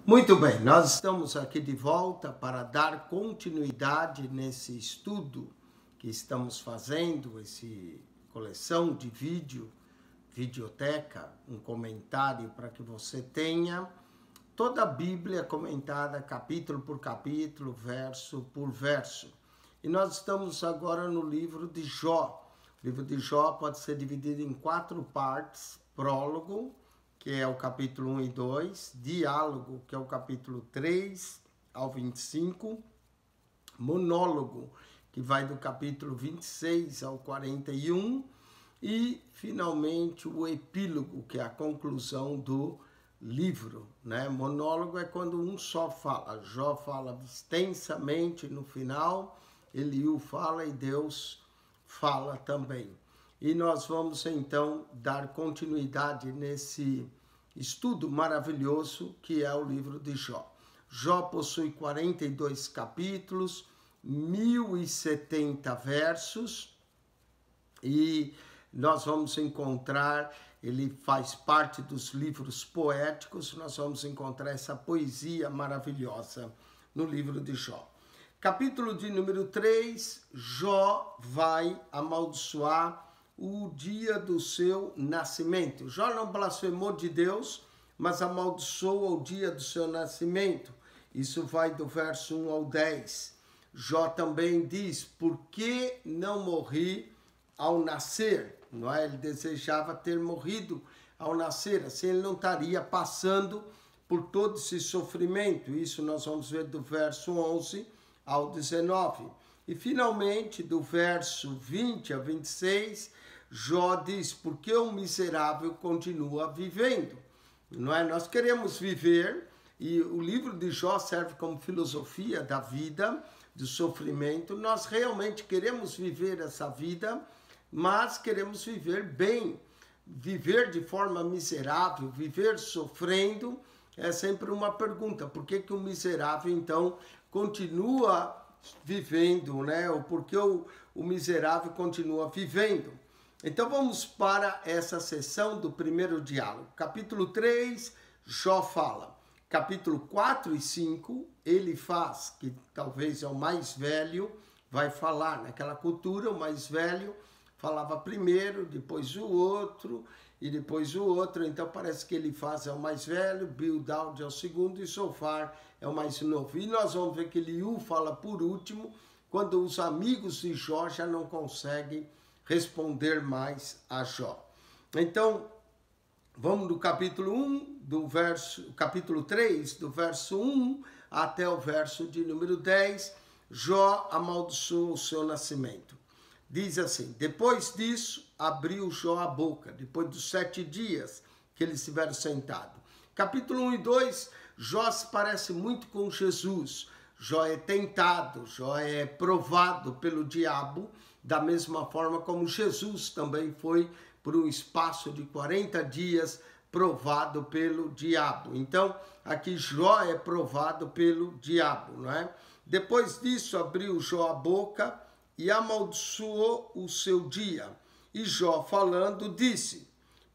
Muito bem, nós estamos aqui de volta para dar continuidade nesse estudo que estamos fazendo, essa coleção de videoteca, um comentário para que você tenha toda a Bíblia comentada capítulo por capítulo, verso por verso. E nós estamos agora no livro de Jó. O livro de Jó pode ser dividido em 4 partes: prólogo, que é o capítulo 1 e 2, diálogo, que é o capítulo 3 ao 25, monólogo, que vai do capítulo 26 ao 41, e, finalmente, o epílogo, que é a conclusão do livro, né? Monólogo é quando um só fala. Jó fala extensamente no final, Eliú fala e Deus fala também. E nós vamos, então, dar continuidade nesse estudo maravilhoso que é o livro de Jó. Jó possui 42 capítulos, 1070 versos, e nós vamos encontrar, ele faz parte dos livros poéticos, nós vamos encontrar essa poesia maravilhosa no livro de Jó. Capítulo de número 3, Jó vai amaldiçoar o dia do seu nascimento. Jó não blasfemou de Deus, mas amaldiçoa o dia do seu nascimento. Isso vai do verso 1 ao 10. Jó também diz: por que não morri ao nascer? Não é? Ele desejava ter morrido ao nascer, assim ele não estaria passando por todo esse sofrimento. Isso nós vamos ver do verso 11 ao 19. E finalmente, do verso 20 a 26, Jó diz: por que o miserável continua vivendo? Não é? Nós queremos viver, e o livro de Jó serve como filosofia da vida, do sofrimento. Nós realmente queremos viver essa vida, mas queremos viver bem. Viver de forma miserável, viver sofrendo, é sempre uma pergunta. Por que o miserável, então, continua vivendo, né? Ou por que o miserável continua vivendo? Então vamos para essa sessão do primeiro diálogo. Capítulo 3, Jó fala. Capítulo 4 e 5, ele faz, que talvez é o mais velho, vai falar. Naquela cultura, o mais velho falava primeiro, depois o outro, e depois o outro. Então parece que ele faz é o mais velho, Bildad é o segundo e Zofar é o mais novo. E nós vamos ver que Eliú fala por último, quando os amigos de Jó já não conseguem responder mais a Jó. Então, vamos do capítulo 1, capítulo 3, do verso 1 até o verso de número 10, Jó amaldiçoou o seu nascimento. Diz assim: depois disso, abriu Jó a boca, depois dos 7 dias que eles estiveram sentados. Capítulo 1 e 2, Jó se parece muito com Jesus. Jó é tentado, Jó é provado pelo diabo, da mesma forma como Jesus também foi por um espaço de 40 dias provado pelo diabo. Então, aqui Jó é provado pelo diabo, não é? Depois disso, abriu Jó a boca e amaldiçoou o seu dia. E Jó, falando, disse: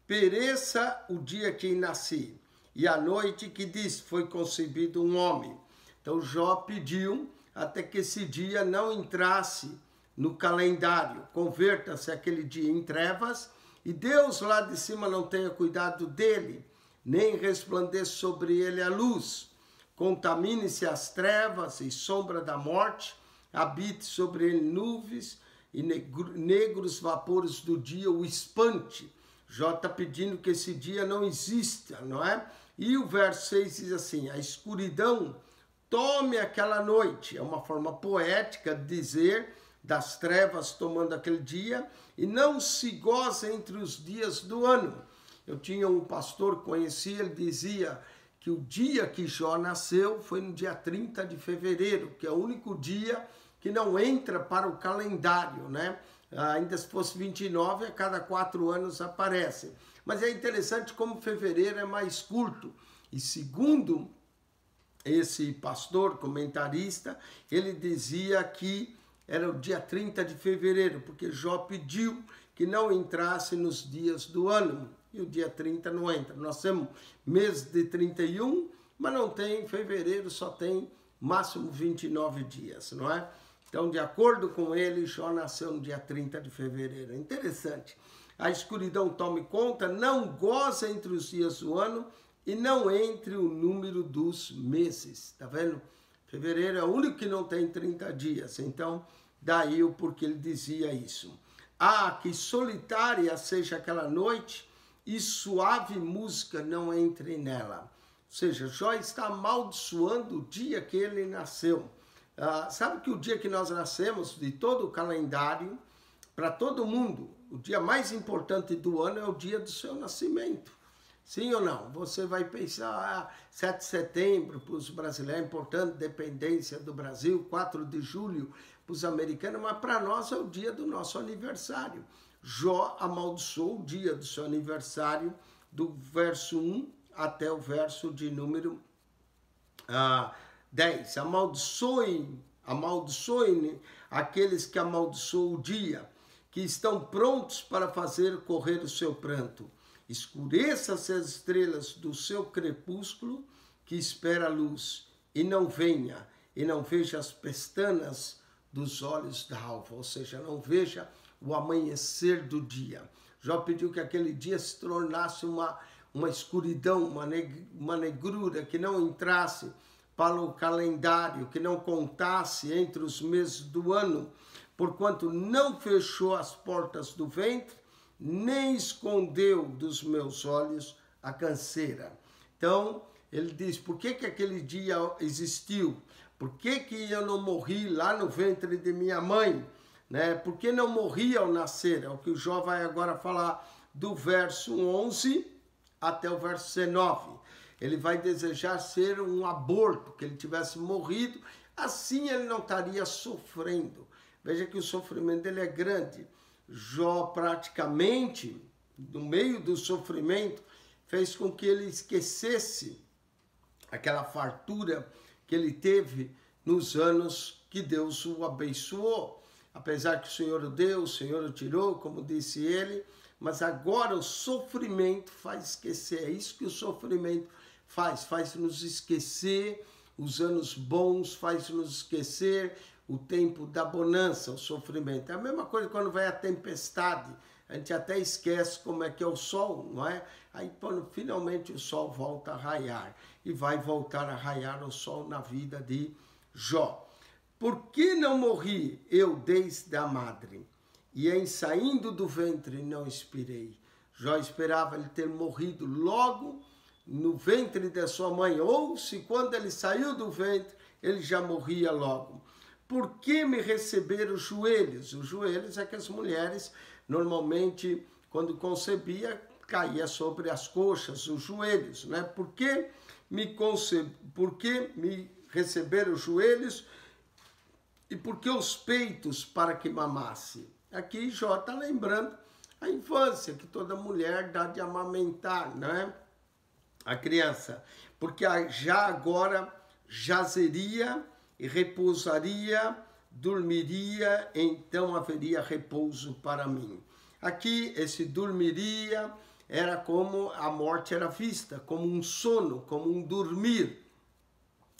pereça o dia que nasci, e a noite que disse foi concebido um homem. Então Jó pediu até que esse dia não entrasse no calendário. Converta-se aquele dia em trevas, e Deus lá de cima não tenha cuidado dele, nem resplandeça sobre ele a luz. Contamine-se as trevas e sombra da morte, habite sobre ele nuvens e negros vapores do dia o espante. Jó está pedindo que esse dia não exista, não é? E o verso 6 diz assim: a escuridão tome aquela noite. É uma forma poética de dizer das trevas tomando aquele dia, e não se goza entre os dias do ano. Eu tinha um pastor que conhecia, ele dizia que o dia que Jó nasceu foi no dia 30 de fevereiro, que é o único dia que não entra para o calendário, né? Ainda se fosse 29, a cada 4 anos aparece. Mas é interessante como fevereiro é mais curto. E segundo esse pastor comentarista, ele dizia que era o dia 30 de fevereiro, porque Jó pediu que não entrasse nos dias do ano. E o dia 30 não entra. Nós temos mês de 31 mas não tem, fevereiro só tem máximo 29 dias, não é? Então, de acordo com ele, Jó nasceu no dia 30 de fevereiro. Interessante. A escuridão tome conta, não goza entre os dias do ano e não entre o número dos meses. Tá vendo? Fevereiro é o único que não tem 30 dias. Então, daí o porquê ele dizia isso. Ah, que solitária seja aquela noite e suave música não entre nela. Ou seja, Jó está amaldiçoando o dia que ele nasceu. Sabe que o dia que nós nascemos, de todo o calendário, para todo mundo, o dia mais importante do ano é o dia do seu nascimento. Sim ou não? Você vai pensar, 7 de setembro para os brasileiros é importante, independência do Brasil, 4 de julho para os americanos, mas para nós é o dia do nosso aniversário. Jó amaldiçoou o dia do seu aniversário, do verso 1 até o verso de número 10. Amaldiçoem aqueles que amaldiçoam o dia, que estão prontos para fazer correr o seu pranto. Escureça-se as estrelas do seu crepúsculo, que espera a luz, e não venha, e não veja as pestanas dos olhos da alva, ou seja, não veja o amanhecer do dia. Jó pediu que aquele dia se tornasse uma escuridão, uma negrura, que não entrasse para o calendário, que não contasse entre os meses do ano, porquanto não fechou as portas do ventre, nem escondeu dos meus olhos a canseira. Então, ele diz, por que aquele dia existiu? Por que eu não morri lá no ventre de minha mãe? Né? Por que não morri ao nascer? É o que o Jó vai agora falar do verso 11 até o verso 19. Ele vai desejar ser um aborto, que ele tivesse morrido, assim ele não estaria sofrendo. Veja que o sofrimento dele é grande. Jó praticamente, no meio do sofrimento, fez com que ele esquecesse aquela fartura que ele teve nos anos que Deus o abençoou. Apesar que o Senhor o deu, o Senhor o tirou, como disse ele, mas agora o sofrimento faz esquecer. É isso que o sofrimento faz nos esquecer os anos bons, faz nos esquecer o tempo da bonança, o sofrimento. É a mesma coisa quando vai a tempestade, a gente até esquece como é que é o sol, não é? Aí quando finalmente o sol volta a raiar, e vai voltar a raiar o sol na vida de Jó. Por que não morri eu desde a madre? E em saindo do ventre não expirei. Jó esperava ele ter morrido logo no ventre de sua mãe, ou se quando ele saiu do ventre, ele já morria logo. Por que me receberam os joelhos? Os joelhos é que as mulheres, normalmente, quando concebia, caía sobre as coxas, os joelhos, né? Por que me receberam os joelhos e por que os peitos para que mamasse? Aqui Jó está lembrando a infância, que toda mulher dá de amamentar, né? A criança, porque já agora jazeria e repousaria, dormiria, então haveria repouso para mim. Aqui, esse dormiria era como a morte era vista, como um sono, como um dormir.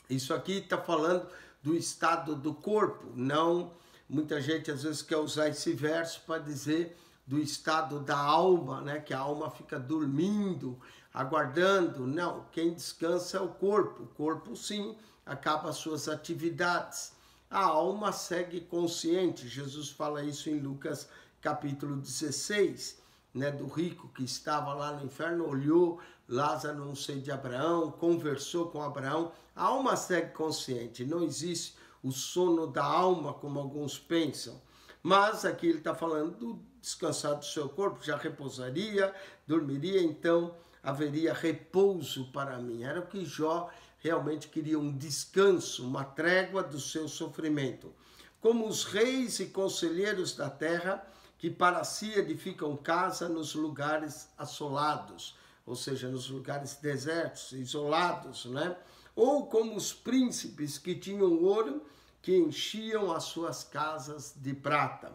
Isso aqui está falando do estado do corpo, não... Muita gente às vezes quer usar esse verso para dizer do estado da alma, né? Que a alma fica dormindo, aguardando. Não, quem descansa é o corpo sim, acaba as suas atividades. A alma segue consciente, Jesus fala isso em Lucas capítulo 16, né, do rico que estava lá no inferno, olhou Lázaro no seio de Abraão, conversou com Abraão. A alma segue consciente, não existe o sono da alma como alguns pensam. Mas aqui ele está falando do descansar do seu corpo, já repousaria, dormiria, então haveria repouso para mim. Era o que Jó realmente queria, um descanso, uma trégua do seu sofrimento. Como os reis e conselheiros da terra, que para si edificam casa nos lugares assolados, ou seja, nos lugares desertos, isolados, né? Ou como os príncipes que tinham ouro, que enchiam as suas casas de prata.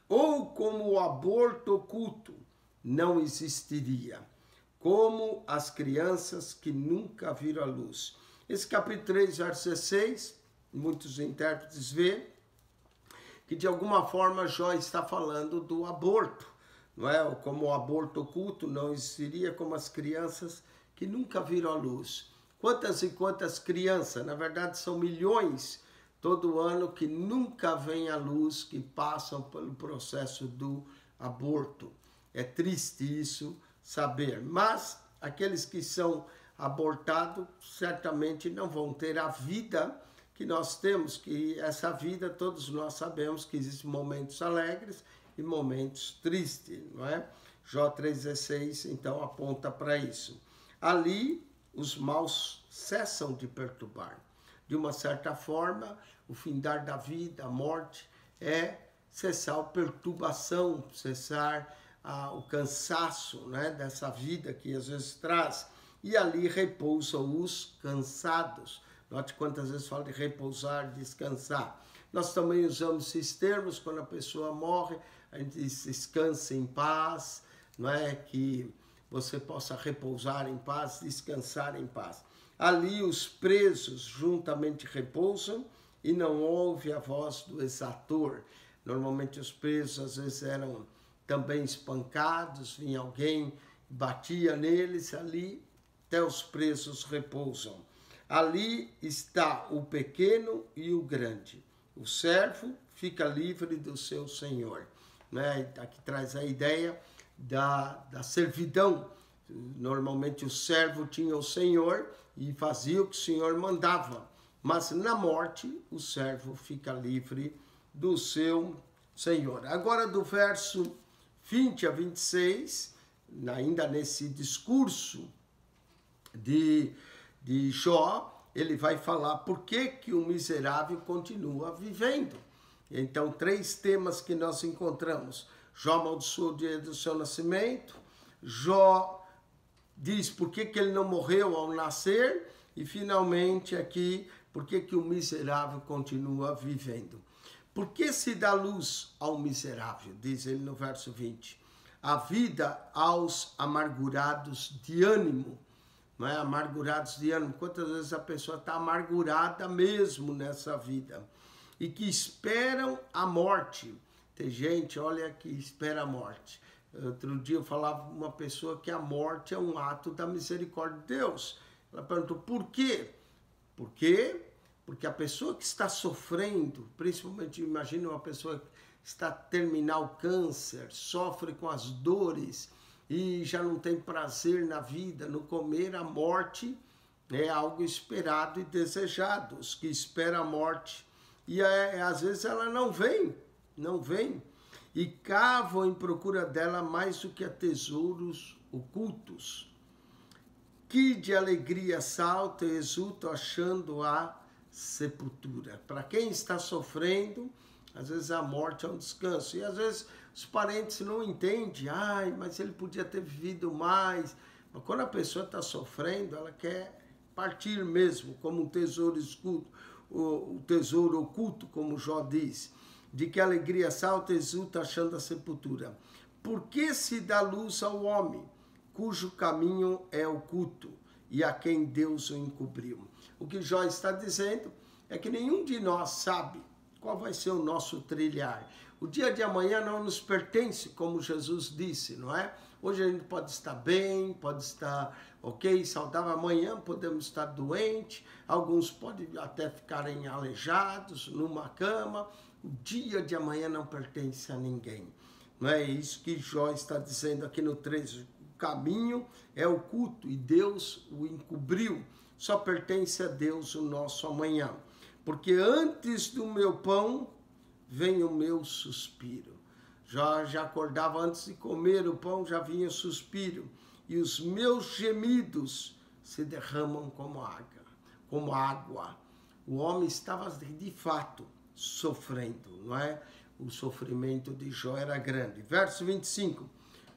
Ou como o aborto oculto não existiria. como as crianças que nunca viram a luz. Esse capítulo 3, verso 16, muitos intérpretes vê que de alguma forma Jó está falando do aborto, não é? Como o aborto oculto não existiria, como as crianças que nunca viram a luz. Quantas e quantas crianças, na verdade são milhões todo ano, que nunca vêm à luz, que passam pelo processo do aborto. É triste isso saber, mas aqueles que são abortados certamente não vão ter a vida que nós temos, que essa vida todos nós sabemos que existem momentos alegres e momentos tristes, não é? Jó 3,16 então aponta para isso. Ali os maus cessam de perturbar. De uma certa forma, o findar da vida, a morte, é cessar a perturbação, cessar o cansaço, né, dessa vida que às vezes traz. E ali repousam os cansados. Note quantas vezes fala de repousar, descansar. Nós também usamos esses termos quando a pessoa morre, a gente diz descanse em paz, não é? Que você possa repousar em paz, descansar em paz. Ali os presos juntamente repousam e não ouve a voz do exator. Normalmente os presos às vezes eram também espancados, vinha alguém, batia neles, ali até os presos repousam. Ali está o pequeno e o grande. O servo fica livre do seu senhor. Né? Aqui traz a ideia da servidão. Normalmente o servo tinha o senhor e fazia o que o senhor mandava. Mas na morte o servo fica livre do seu senhor. Agora do verso 20 a 26, ainda nesse discurso de Jó, ele vai falar por que o miserável continua vivendo. Então, 3 temas que nós encontramos. Jó amaldiçoou o dia do seu nascimento, Jó diz por que ele não morreu ao nascer, e finalmente aqui, por que o miserável continua vivendo. Por que se dá luz ao miserável? Diz ele no verso 20. A vida aos amargurados de ânimo. Não é? Amargurados de ânimo. Quantas vezes a pessoa está amargurada mesmo nessa vida? E que esperam a morte. Tem gente, olha, que espera a morte. Outro dia eu falava com uma pessoa que a morte é um ato da misericórdia de Deus. Ela perguntou, por quê? Por quê? Porque a pessoa que está sofrendo, principalmente, imagina uma pessoa que está terminal câncer, sofre com as dores e já não tem prazer na vida, no comer, a morte é algo esperado e desejado. Os que esperam a morte, e às vezes ela não vem, e cavam em procura dela mais do que a tesouros ocultos. Que de alegria salta e exulta achando a sepultura. Para quem está sofrendo, às vezes a morte é um descanso. E às vezes os parentes não entendem. Ai, mas ele podia ter vivido mais. Mas quando a pessoa está sofrendo, ela quer partir mesmo, como um tesouro escudo, o tesouro oculto, como Jó diz. De que alegria salta e exulta achando a sepultura. Por que se dá luz ao homem, cujo caminho é oculto, e a quem Deus o encobriu? O que Jó está dizendo é que nenhum de nós sabe qual vai ser o nosso trilhar. O dia de amanhã não nos pertence, como Jesus disse, não é? Hoje a gente pode estar bem, pode estar ok, saudável. Amanhã podemos estar doente, alguns podem até ficarem aleijados numa cama. O dia de amanhã não pertence a ninguém. Não é isso que Jó está dizendo aqui no 13. O caminho é oculto e Deus o encobriu. Só pertence a Deus o nosso amanhã. Porque antes do meu pão vem o meu suspiro. Já acordava antes de comer o pão, já vinha o suspiro. E os meus gemidos se derramam como água. O homem estava de fato sofrendo, não é? O sofrimento de Jó era grande. Verso 25.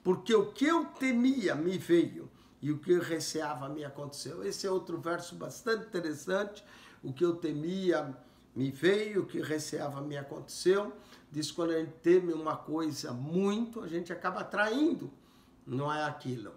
Porque o que eu temia me veio, e o que eu receava me aconteceu. Esse é outro verso bastante interessante. O que eu temia me veio, o que receava me aconteceu. Diz que quando a gente teme uma coisa muito, a gente acaba atraindo, não é aquilo.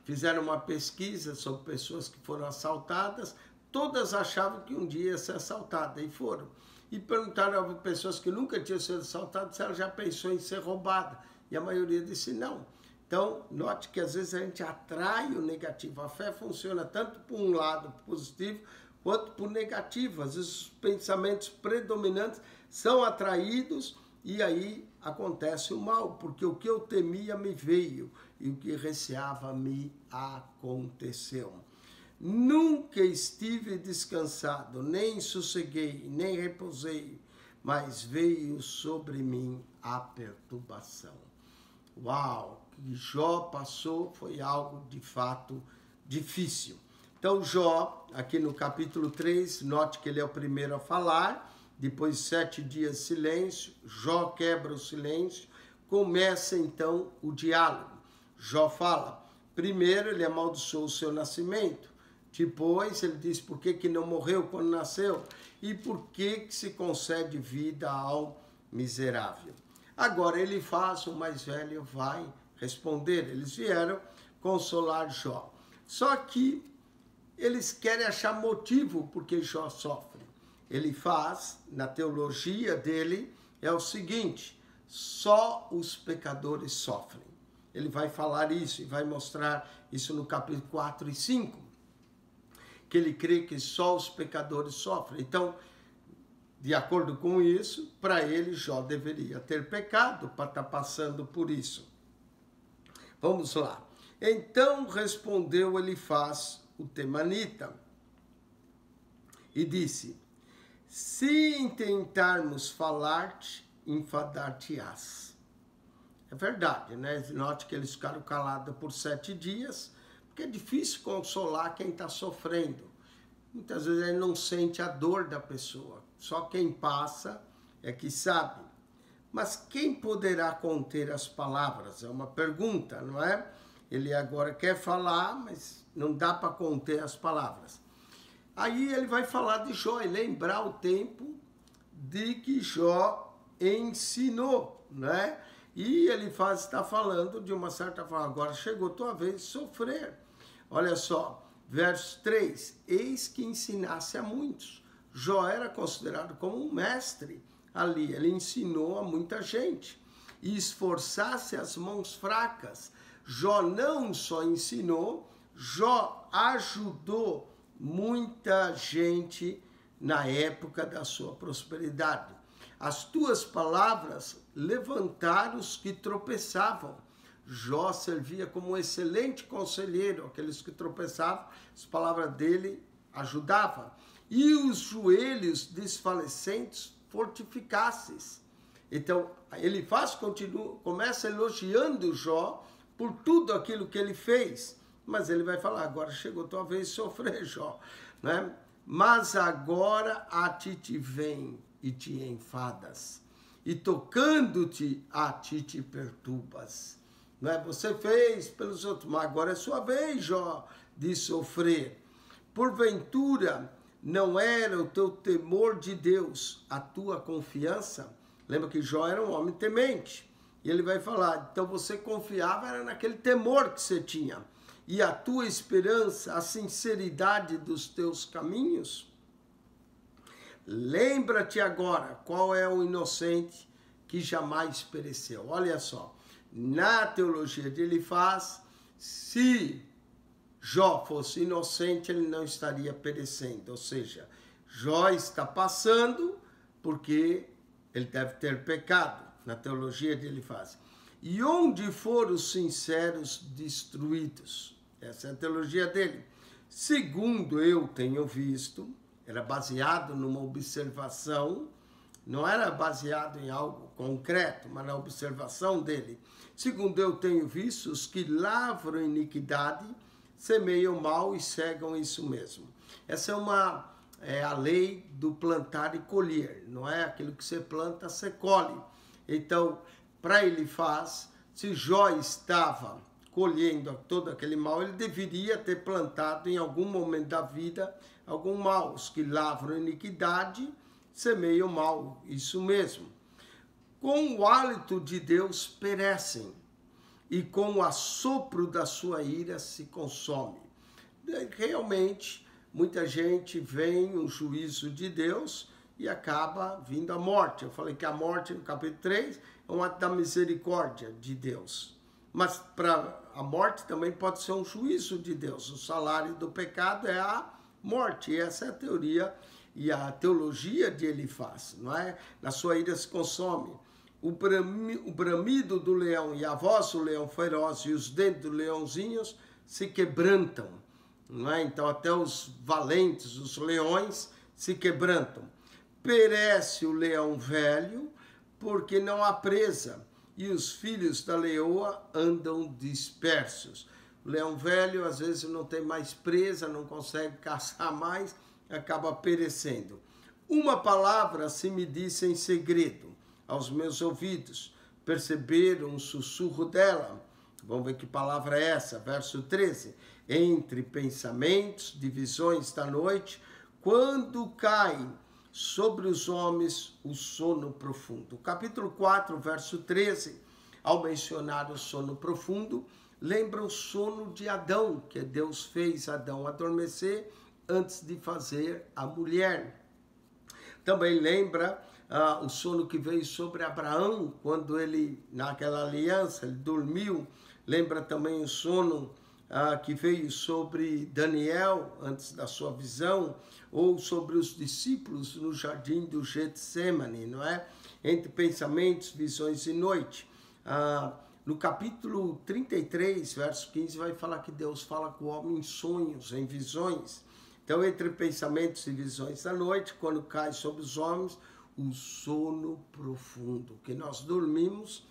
fizeram uma pesquisa sobre pessoas que foram assaltadas, todas achavam que um dia ia ser assaltada, e foram. E perguntaram a pessoas que nunca tinham sido assaltadas se ela já pensou em ser roubada, e a maioria disse não. Então, note que às vezes a gente atrai o negativo. A fé funciona tanto por um lado positivo, quanto por negativo. Às vezes os pensamentos predominantes são atraídos e aí acontece o mal, porque o que eu temia me veio e o que receava me aconteceu. Nunca estive descansado, nem sosseguei, nem repousei, mas veio sobre mim a perturbação. Uau, o que Jó passou foi algo de fato difícil. Então Jó, aqui no capítulo 3, note que ele é o primeiro a falar, depois de 7 dias de silêncio, Jó quebra o silêncio, começa então o diálogo. Jó fala, primeiro ele amaldiçoou o seu nascimento, depois ele diz por que não morreu quando nasceu e por que se concede vida ao miserável. Agora ele faz, o mais velho vai responder, eles vieram consolar Jó. Só que eles querem achar motivo porque Jó sofre. Ele faz, na teologia dele, é o seguinte, só os pecadores sofrem. Ele vai falar isso e vai mostrar isso no capítulo 4 e 5, que ele crê que só os pecadores sofrem. Então, de acordo com isso, para ele, Jó deveria ter pecado para estar passando por isso. Vamos lá. Então respondeu Elifaz, o temanita, e disse, se intentarmos falar-te, enfadar-te-ás. É verdade, né? Note que eles ficaram calados por 7 dias, porque é difícil consolar quem está sofrendo. Muitas vezes ele não sente a dor da pessoa. Só quem passa é que sabe. Mas quem poderá conter as palavras? É uma pergunta, não é? Ele agora quer falar, mas não dá para conter as palavras. Aí ele vai falar de Jó e lembrar o tempo de que Jó ensinou, né? E ele está falando de uma certa forma, agora chegou a tua vez de sofrer. Olha só, verso 3, eis que ensinasse a muitos. Jó era considerado como um mestre ali, ele ensinou a muita gente. E esforçasse as mãos fracas. Jó não só ensinou, Jó ajudou muita gente na época da sua prosperidade. As tuas palavras levantaram os que tropeçavam. Jó servia como um excelente conselheiro, aqueles que tropeçavam, as palavras dele ajudavam. E os joelhos desfalecentes fortificasses. Então, Elifaz começa elogiando Jó por tudo aquilo que ele fez. Mas ele vai falar, agora chegou a tua vez de sofrer, Jó, né? Mas agora a ti te vem e te enfadas, e tocando-te a ti te perturbas. Não é? Você fez pelos outros, mas agora é sua vez, Jó, de sofrer. Porventura, não era o teu temor de Deus a tua confiança? Lembra que Jó era um homem temente. E ele vai falar, então você confiava era naquele temor que você tinha. E a tua esperança, a sinceridade dos teus caminhos? Lembra-te agora qual é o inocente que jamais pereceu. Olha só, na teologia de Elifaz, se Jó fosse inocente, ele não estaria perecendo. Ou seja, Jó está passando porque ele deve ter pecado, na teologia de Elifaz. E onde foram os sinceros destruídos? Essa é a teologia dele. Segundo eu tenho visto, era baseado numa observação, não era baseado em algo concreto, mas na observação dele. Segundo eu tenho visto, os que lavram iniquidade, semeiam mal e cegam isso mesmo. Essa é a lei do plantar e colher, não é? Aquilo que você planta, você colhe. Então, para Elifaz, se Jó estava colhendo todo aquele mal, ele deveria ter plantado em algum momento da vida algum mal. Os que lavram iniquidade, semeiam mal, isso mesmo. Com o hálito de Deus perecem. e com o assopro da sua ira se consome. Realmente, muita gente vem um juízo de Deus e acaba vindo a morte. Eu falei que a morte, no capítulo 3, é um ato da misericórdia de Deus. Mas para a morte também pode ser um juízo de Deus. O salário do pecado é a morte. E essa é a teoria e a teologia de Elifaz, não é? Na sua ira se consome. O bramido do leão e a voz do leão feroz e os dentes dos leãozinhos se quebrantam, não é? Então até os valentes, os leões, se quebrantam. Perece o leão velho, porque não há presa, e os filhos da leoa andam dispersos. O leão velho, às vezes, não tem mais presa, não consegue caçar mais, acaba perecendo. Uma palavra se me disse em segredo aos meus ouvidos, perceberam um sussurro dela. Vamos ver que palavra é essa, verso 13. Entre pensamentos, divisões da noite, quando cai sobre os homens o sono profundo. Capítulo 4, verso 13, ao mencionar o sono profundo, lembra o sono de Adão, que Deus fez Adão adormecer antes de fazer a mulher. Também lembra o sono que veio sobre Abraão, quando ele, naquela aliança, ele dormiu. Lembra também o sono que veio sobre Daniel, antes da sua visão, ou sobre os discípulos no jardim do Getsemane, não é? Entre pensamentos, visões e noite. No capítulo 33, verso 15, vai falar que Deus fala com o homem em sonhos, em visões. Então, entre pensamentos e visões da noite, quando cai sobre os homens, o sono profundo, que nós dormimos,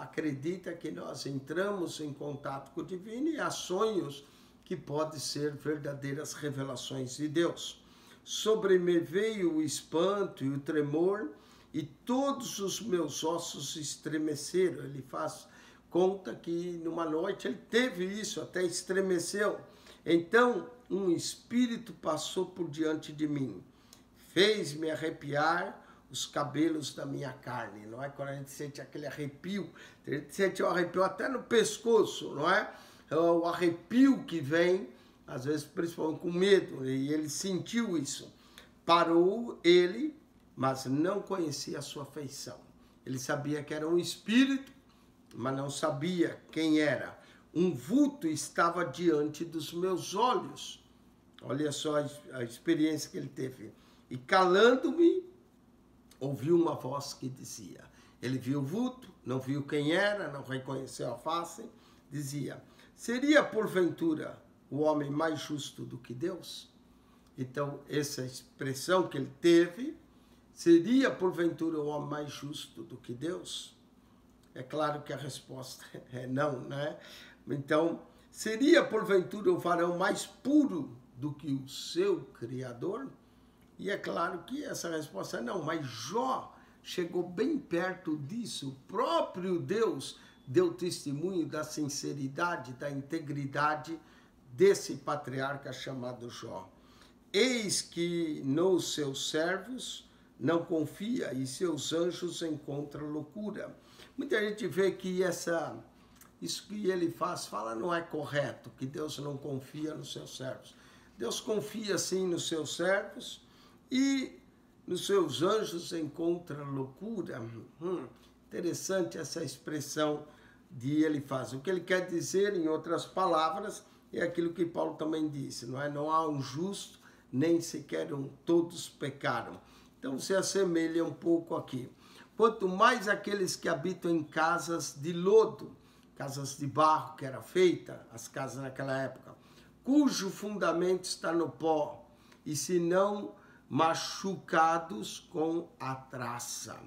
acredita que nós entramos em contato com o divino e há sonhos que podem ser verdadeiras revelações de Deus. Sobre me veio o espanto e o tremor, e todos os meus ossos estremeceram. Ele faz conta que numa noite ele teve isso, até estremeceu. Então um espírito passou por diante de mim, fez-me arrepiar os cabelos da minha carne, não é? Quando a gente sente aquele arrepio, a gente sente o arrepio até no pescoço, não é? O arrepio que vem, às vezes principalmente com medo, e ele sentiu isso. Parou ele, mas não conhecia a sua feição. Ele sabia que era um espírito, mas não sabia quem era. Um vulto estava diante dos meus olhos. Olha só a experiência que ele teve. E calando-me, ouviu uma voz que dizia, ele viu o vulto, não viu quem era, não reconheceu a face, dizia, seria porventura o homem mais justo do que Deus? Então, essa expressão que ele teve, seria porventura o homem mais justo do que Deus? É claro que a resposta é não, né? Então, seria porventura o varão mais puro do que o seu Criador? E é claro que essa resposta é não, mas Jó chegou bem perto disso. O próprio Deus deu testemunho da sinceridade, da integridade desse patriarca chamado Jó. Eis que nos seus servos não confia e seus anjos encontram loucura. Muita gente vê que isso que ele fala não é correto, que Deus não confia nos seus servos. Deus confia sim nos seus servos e nos seus anjos encontra loucura. Interessante essa expressão de Elifaz. O que ele quer dizer, em outras palavras, é aquilo que Paulo também disse, não é? Não há um justo, nem sequer todos pecaram. Então se assemelha um pouco aqui. Quanto mais aqueles que habitam em casas de lodo, casas de barro que era feita, as casas naquela época, cujo fundamento está no pó, e se não machucados com a traça.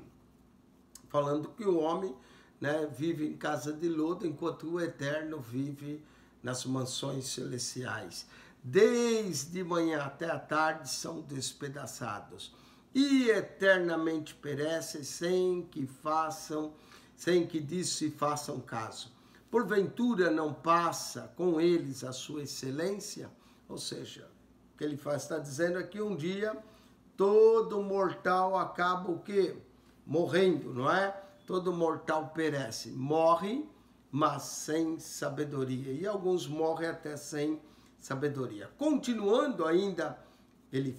Falando que o homem, né, vive em casa de lodo, enquanto o eterno vive nas mansões celestiais. Desde manhã até a tarde são despedaçados e eternamente perecem sem que disso se façam caso. Porventura não passa com eles a sua excelência? Ou seja, o que ele está dizendo aqui, um dia todo mortal acaba o quê? Morrendo, não é? Todo mortal perece, morre, mas sem sabedoria. E alguns morrem até sem sabedoria. Continuando ainda, ele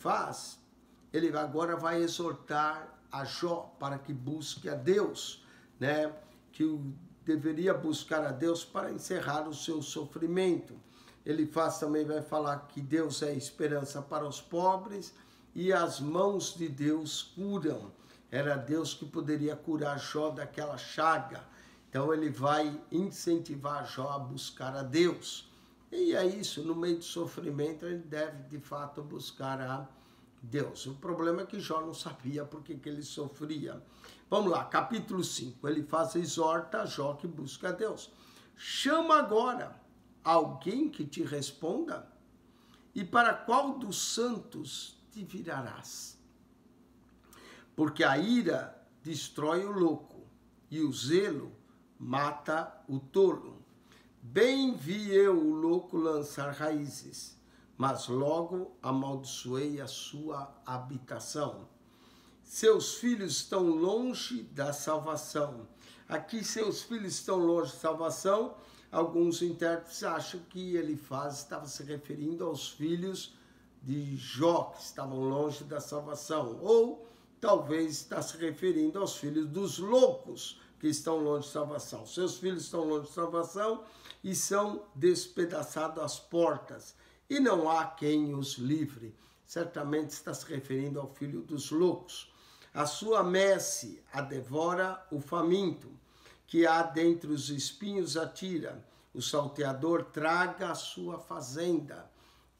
agora vai exortar a Jó para que busque a Deus, né? Que deveria buscar a Deus para encerrar o seu sofrimento. Ele também vai falar que Deus é esperança para os pobres e as mãos de Deus curam. Era Deus que poderia curar Jó daquela chaga. Então ele vai incentivar Jó a buscar a Deus. E é isso, no meio do sofrimento ele deve de fato buscar a Deus. O problema é que Jó não sabia por que ele sofria. Vamos lá, capítulo 5. Ele exorta a Jó que busca a Deus. Chama agora alguém que te responda, e para qual dos santos te virarás? Porque a ira destrói o louco, e o zelo mata o tolo. Bem vi eu o louco lançar raízes, mas logo amaldiçoei a sua habitação. Seus filhos estão longe da salvação. Aqui, seus filhos estão longe da salvação. Alguns intérpretes acham que Elifaz estava se referindo aos filhos de Jó, que estavam longe da salvação. Ou talvez está se referindo aos filhos dos loucos, que estão longe de salvação. Seus filhos estão longe de salvação e são despedaçados às portas, e não há quem os livre. Certamente está se referindo ao filho dos loucos. A sua messe a devora o faminto, que há dentre os espinhos atira. O salteador traga a sua fazenda.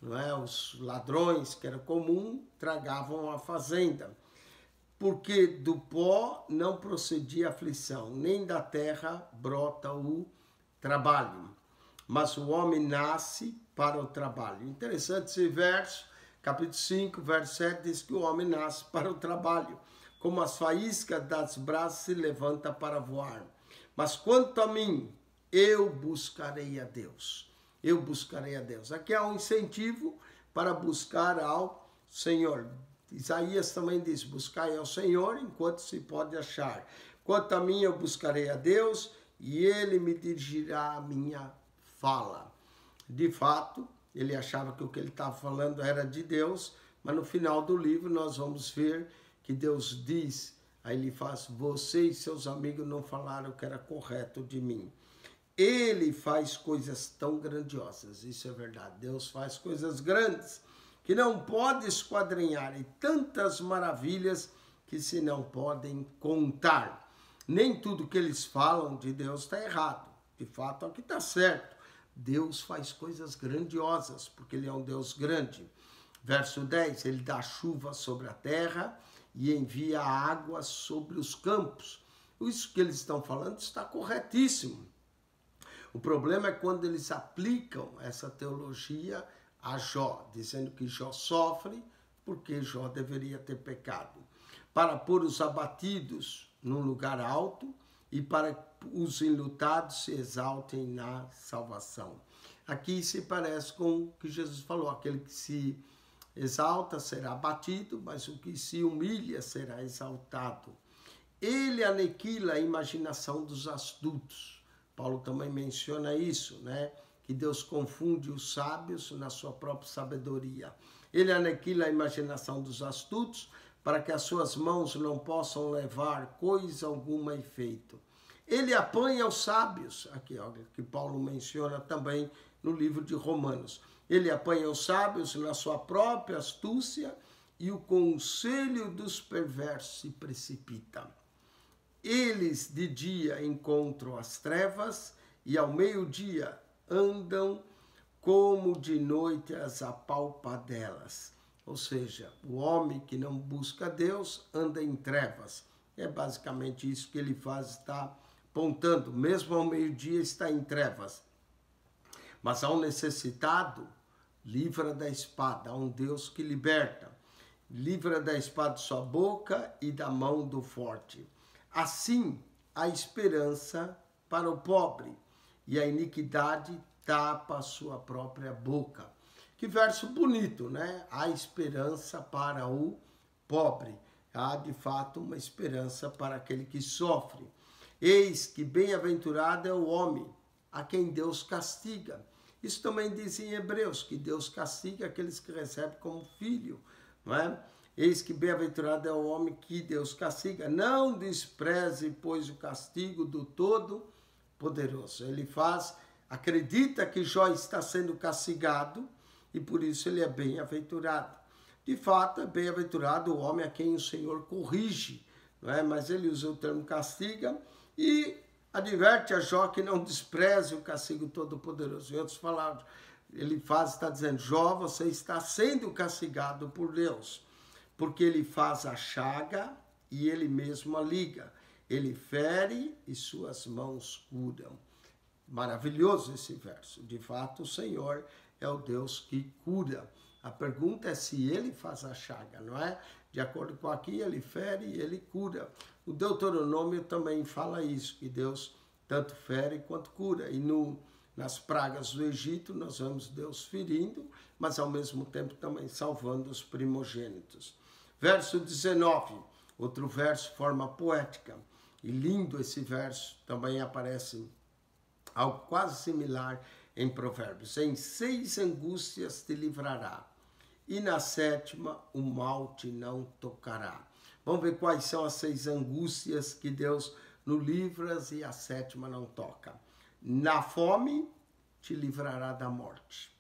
Não é? Os ladrões, que era comum, tragavam a fazenda. Porque do pó não procedia aflição, nem da terra brota o trabalho. Mas o homem nasce para o trabalho. Interessante esse verso, capítulo 5, verso 7, diz que o homem nasce para o trabalho. Como as faíscas das brasas se levanta para voar. Mas quanto a mim, eu buscarei a Deus. Eu buscarei a Deus. Aqui há um incentivo para buscar ao Senhor. Isaías também diz, buscai ao Senhor enquanto se pode achar. Quanto a mim, eu buscarei a Deus e Ele me dirigirá a minha fala. De fato, ele achava que o que ele estava falando era de Deus, mas no final do livro nós vamos ver que Deus diz, aí ele faz, você e seus amigos não falaram que era correto de mim. Ele faz coisas tão grandiosas, isso é verdade. Deus faz coisas grandes que não pode esquadrinhar, e tantas maravilhas que se não podem contar. Nem tudo que eles falam de Deus está errado. De fato, aqui está certo. Deus faz coisas grandiosas, porque Ele é um Deus grande. Verso 10, Ele dá chuva sobre a terra e envia água sobre os campos. Isso que eles estão falando está corretíssimo. O problema é quando eles aplicam essa teologia a Jó, dizendo que Jó sofre porque Jó deveria ter pecado. Para pôr os abatidos num lugar alto e para os enlutados se exaltem na salvação. Aqui se parece com o que Jesus falou, aquele que se exalta será abatido, mas o que se humilha será exaltado. Ele aniquila a imaginação dos astutos. Paulo também menciona isso, né? Que Deus confunde os sábios na sua própria sabedoria. Ele aniquila a imaginação dos astutos para que as suas mãos não possam levar coisa alguma a efeito. Ele apanha os sábios, aqui ó, que Paulo menciona também no livro de Romanos. Ele apanha os sábios na sua própria astúcia e o conselho dos perversos se precipita. Eles de dia encontram as trevas e ao meio-dia andam como de noite as apalpadelas. Ou seja, o homem que não busca Deus anda em trevas. É basicamente isso que ele faz, está apontando. Mesmo ao meio-dia está em trevas. Mas ao necessitado, livra da espada. Há um Deus que liberta. Livra da espada de sua boca e da mão do forte. Assim, a esperança para o pobre e a iniquidade tapa a sua própria boca. Que verso bonito, né? Há esperança para o pobre. Há, de fato, uma esperança para aquele que sofre. Eis que bem-aventurado é o homem a quem Deus castiga. Isso também diz em Hebreus, que Deus castiga aqueles que recebem como filho, não é? Eis que bem-aventurado é o homem que Deus castiga. Não despreze, pois, o castigo do Todo-Poderoso. Ele acredita que Jó está sendo castigado e por isso ele é bem-aventurado. De fato, é bem-aventurado o homem a quem o Senhor corrige, não é? Mas ele usa o termo castiga e adverte a Jó que não despreze o castigo todo-poderoso. Em outras palavras, ele está dizendo, Jó, você está sendo castigado por Deus, porque ele faz a chaga e ele mesmo a liga. Ele fere e suas mãos curam. Maravilhoso esse verso. De fato, o Senhor é o Deus que cura. A pergunta é se ele faz a chaga, não é? De acordo com aqui, ele fere e ele cura. O Deuteronômio também fala isso, que Deus tanto fere quanto cura. E nas pragas do Egito, nós vemos Deus ferindo, mas ao mesmo tempo também salvando os primogênitos. Verso 19, outro verso, forma poética. E lindo esse verso, também aparece algo quase similar em Provérbios. Em 6 angústias te livrará, e na 7ª o mal te não tocará. Vamos ver quais são as 6 angústias que Deus nos livra e a 7ª não toca. Na fome, te livrará da morte.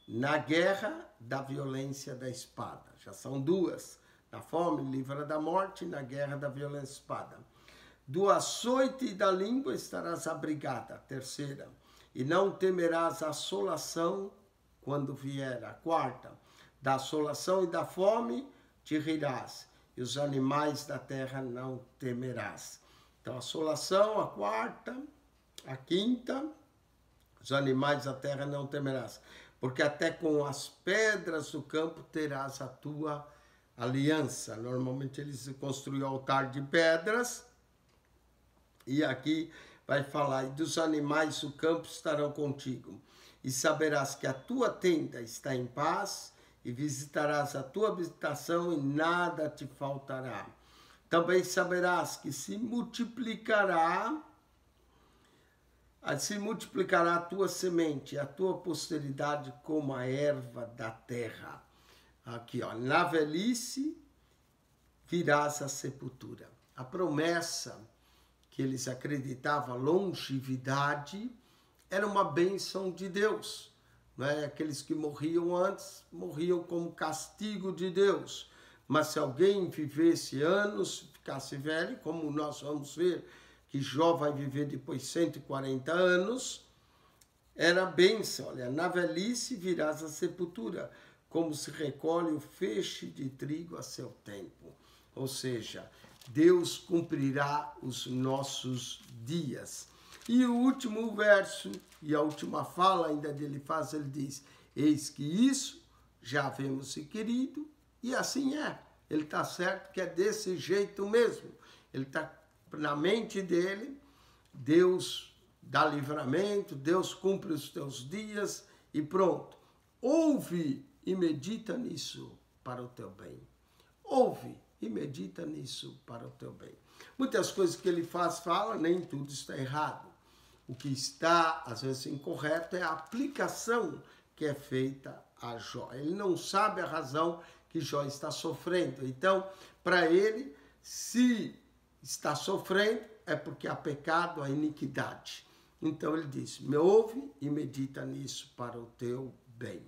Na guerra, da violência da espada. Já são 2. Na fome, livra da morte, na guerra, da violência da espada. Do açoite e da língua estarás abrigada. 3ª. E não temerás a assolação quando vier. A 4ª. Da assolação e da fome te rirás, e os animais da terra não temerás. Então, a assolação, a 4ª, a 5ª, os animais da terra não temerás, porque até com as pedras do campo terás a tua aliança. Normalmente eles construíam altar de pedras, e aqui vai falar, e dos animais do campo estarão contigo, e saberás que a tua tenda está em paz, e visitarás a tua habitação e nada te faltará. Também saberás que se multiplicará a tua semente, a tua posteridade como a erva da terra. Aqui, ó, na velhice virás à sepultura. A promessa que eles acreditavam, longevidade, era uma bênção de Deus. Não é? Aqueles que morriam antes, morriam como castigo de Deus. Mas se alguém vivesse anos, ficasse velho, como nós vamos ver que Jó vai viver depois 140 anos, era bênção. Olha, na velhice virás à sepultura, como se recolhe o feixe de trigo a seu tempo. Ou seja, Deus cumprirá os nossos dias. E o último verso, e a última fala ainda dele faz, ele diz, eis que isso já havemos querido, e assim é. Ele está certo que é desse jeito mesmo. Ele está na mente dele, Deus dá livramento, Deus cumpre os teus dias e pronto. Ouve e medita nisso para o teu bem. Ouve e medita nisso para o teu bem. Muitas coisas que ele fala, nem tudo está errado. O que está, às vezes, incorreto é a aplicação que é feita a Jó. Ele não sabe a razão que Jó está sofrendo. Então, para ele, se está sofrendo, é porque há pecado, há iniquidade. Então, ele diz, me ouve e medita nisso para o teu bem.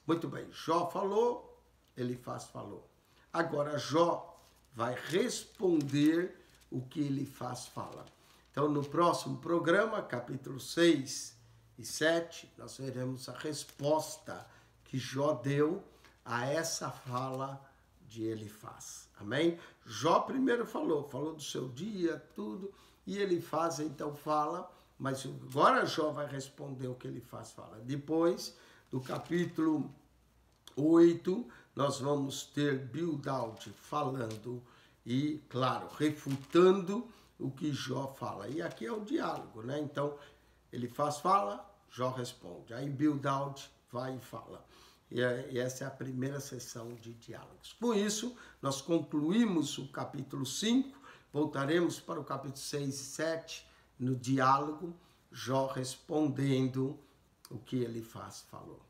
Muito bem, Jó falou, Elifaz falou. Agora, Jó vai responder o que Elifaz fala. Então, no próximo programa, capítulo 6 e 7, nós veremos a resposta que Jó deu a essa fala de Elifaz. Amém? Jó primeiro falou do seu dia, tudo, e Elifaz então fala, mas agora Jó vai responder o que Elifaz fala. Depois, do capítulo 8, nós vamos ter Bildad falando e, claro, refutando o que Jó fala. E aqui é o diálogo, né? Então, Elifaz fala, Jó responde. Aí Bildad vai e fala. E essa é a primeira sessão de diálogos. Com isso, nós concluímos o capítulo 5, voltaremos para o capítulo 6 e 7 no diálogo, Jó respondendo o que Elifaz falou.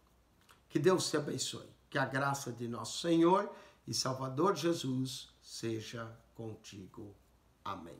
Que Deus te abençoe. Que a graça de nosso Senhor e Salvador Jesus seja contigo. Amém.